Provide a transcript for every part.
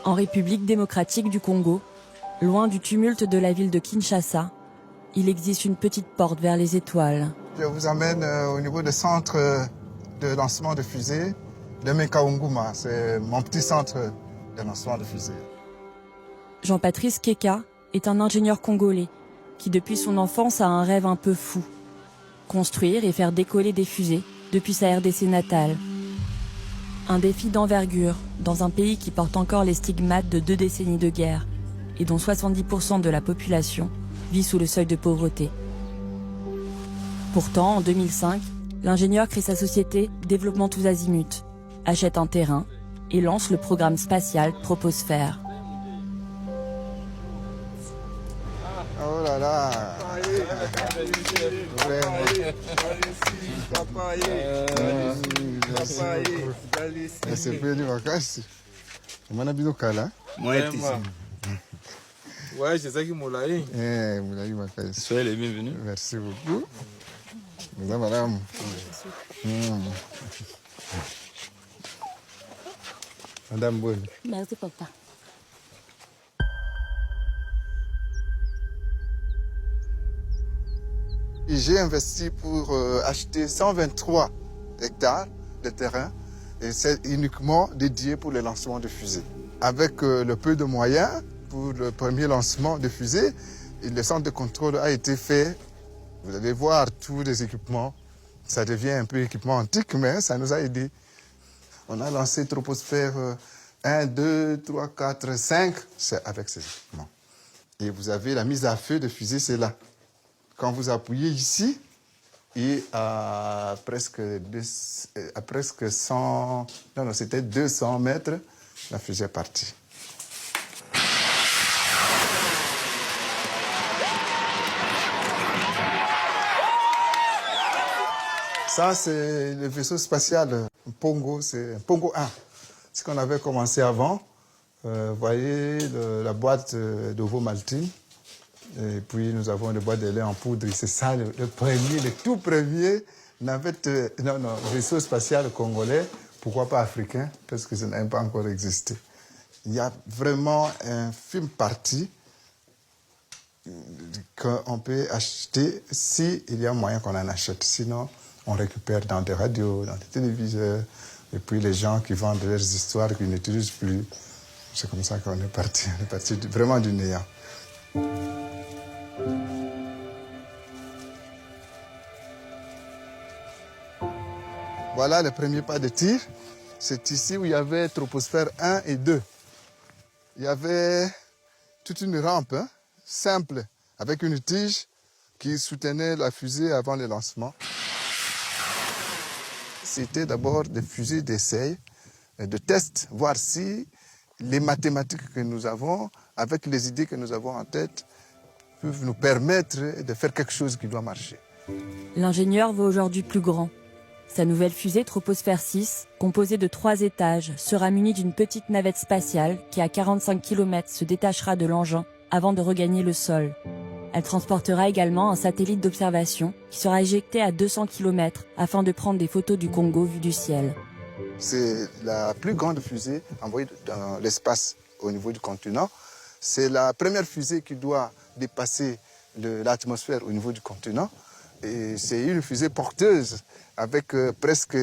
En République démocratique du Congo, loin du tumulte de la ville de Kinshasa, il existe une petite porte vers les étoiles. Je vous emmène au niveau du centre de lancement de fusées de Mekaunguma. C'est mon petit centre de lancement de fusées. Jean-Patrice Keka est un ingénieur congolais qui, depuis son enfance, a un rêve un peu fou. Construire et faire décoller des fusées depuis sa RDC natale. Un défi d'envergure dans un pays qui porte encore les stigmates de 2 décennies de guerre et dont 70% de la population vit sous le seuil de pauvreté. Pourtant, en 2005, l'ingénieur crée sa société Développement Tous Azimuts, achète un terrain et lance le programme spatial Troposphère. Oh là là! C'est peu de vacances. On a bien au cas. Ouais, c'est ça qui m'a laillé. Moulaï vacances. Soyez les bienvenus. Merci beaucoup. Madame. Madame Bonne. Merci papa. J'ai investi pour acheter 123 hectares de terrain et c'est uniquement dédié pour le lancement de fusées. Avec le peu de moyens pour le premier lancement de fusée, le centre de contrôle a été fait. Vous allez voir tous les équipements. Ça devient un peu équipement antique, mais ça nous a aidés. On a lancé Troposphère 1, 2, 3, 4, 5. C'est avec ces équipements. Et vous avez la mise à feu de fusée, c'est là. Quand vous appuyez ici, et à presque 100, non, c'était 200 mètres, la fusée est partie. Ça, c'est le vaisseau spatial Pongo, c'est Pongo 1. Ce qu'on avait commencé avant. Vous voyez la boîte d'ovomaltine. Et puis nous avons des boîtes de lait en poudre. C'est ça le premier, le tout premier navette, vaisseau spatial congolais. Pourquoi pas africain? Parce que ça n'a pas encore existé. Il y a vraiment un film parti qu'on peut acheter s'il y a moyen qu'on en achète. Sinon, on récupère dans des radios, dans des téléviseurs. Et puis les gens qui vendent leurs histoires qu'ils n'utilisent plus. C'est comme ça qu'on est parti. On est parti vraiment du néant. Voilà le premier pas de tir. C'est ici où il y avait Troposphère 1 et 2. Il y avait toute une rampe simple avec une tige qui soutenait la fusée avant le lancement. C'était d'abord des fusées d'essai, de test, voir si les mathématiques que nous avons, avec les idées que nous avons en tête, peuvent nous permettre de faire quelque chose qui doit marcher. L'ingénieur veut aujourd'hui plus grand. Sa nouvelle fusée Troposphère 6, composée de 3 étages, sera munie d'une petite navette spatiale qui, à 45 km, se détachera de l'engin avant de regagner le sol. Elle transportera également un satellite d'observation qui sera éjecté à 200 km afin de prendre des photos du Congo vues du ciel. C'est la plus grande fusée envoyée dans l'espace au niveau du continent. C'est la première fusée qui doit dépasser l'atmosphère au niveau du continent. Et c'est une fusée porteuse avec presque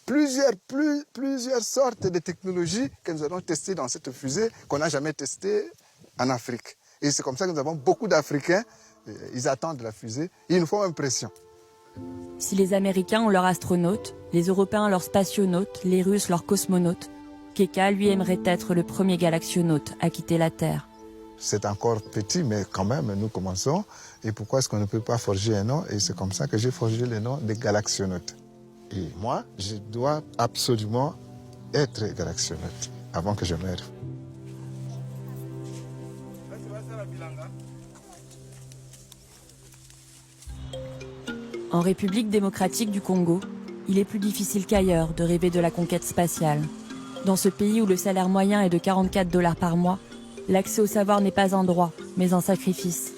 plusieurs sortes de technologies que nous allons tester dans cette fusée qu'on n'a jamais testée en Afrique. Et c'est comme ça que nous avons beaucoup d'Africains, ils attendent la fusée, ils nous font impression. Si les Américains ont leurs astronautes, les Européens leurs spationautes, les Russes leurs cosmonautes, Keka, lui, aimerait être le premier galaxionaute à quitter la Terre. C'est encore petit, mais quand même, nous commençons. Et pourquoi est-ce qu'on ne peut pas forger un nom? Et c'est comme ça que j'ai forgé le nom des galaxionautes. Et moi, je dois absolument être galaxionaute avant que je meure. En République démocratique du Congo, il est plus difficile qu'ailleurs de rêver de la conquête spatiale. Dans ce pays où le salaire moyen est de 44 $ par mois, l'accès au savoir n'est pas un droit, mais un sacrifice.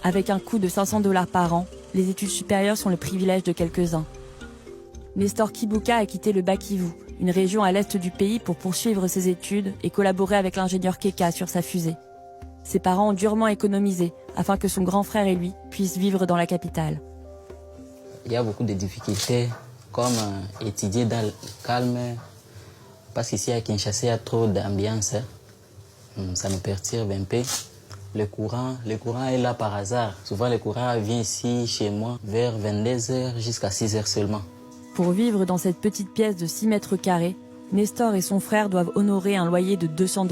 Avec un coût de 500 $ par an, les études supérieures sont le privilège de quelques-uns. Nestor Kibuka a quitté le Bas-Kivu une région à l'est du pays, pour poursuivre ses études et collaborer avec l'ingénieur Keka sur sa fusée. Ses parents ont durement économisé afin que son grand frère et lui puissent vivre dans la capitale. Il y a beaucoup de difficultés, comme étudier dans le calme, parce qu'ici à Kinshasa, il y a trop d'ambiance. Ça nous perturbe un peu. Le courant est là par hasard. Souvent, le courant vient ici, chez moi, vers 22h jusqu'à 6h seulement. Pour vivre dans cette petite pièce de 6 mètres carrés, Nestor et son frère doivent honorer un loyer de 200 $.